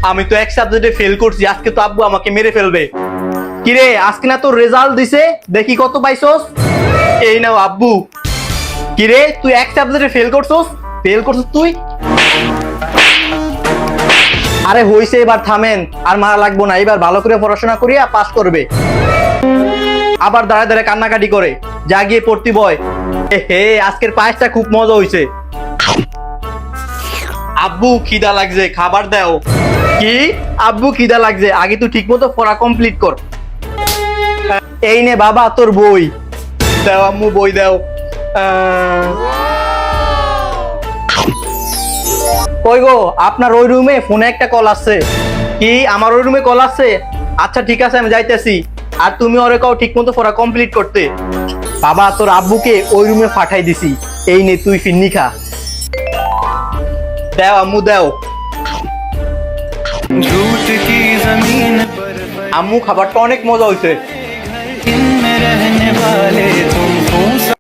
আমি তো এক সাবজেক্টে ফেল করছি, আজকে তো আব্বু আমাকে মেরে ফেলবে। কিরে আজকে না তোর রেজাল্ট দিছে, দেখি কত পাইছস। এই নাও আব্বু। কিরে তুই এক সাবজেক্টে ফেল করছস তুই। আরে হইছে, এবার থামেন, আর মারা লাগবো না, এবার ভালো করে পড়াশোনা করিয়া পাস করবে। আবার দাঁড়ায় দাঁড়ায় কান্নাকাটি করে, যা গিয়ে পড়তি বয়। হে আজকের পায়েসটা খুব মজা হইছে। আব্বু খিদা লাগছে, খাবার দাও। কি আব্বু খিদা লাগছে, আগে তুই ঠিক মতো পড়া কমপ্লিট কর। এই নে বাবা তোর বই দাও, আম্মু বই দাও। কই গো, আপনার ওই রুমে ফোনে একটা কল আসছে। কি আমার ওই রুমে কল আসছে? আচ্ছা ঠিক আছে আমি যাইতেছি। আর তুমি ওরে কও ঠিক মতো পড়া কমপ্লিট করতে। বাবা তোর আব্বুকে ওই রুমে পাঠাই দিছি, এই নে তুই ফিন্নি খা। দাও আম্মু দাও। আম্মু খাবারটা অনেক মজা হয়েছে।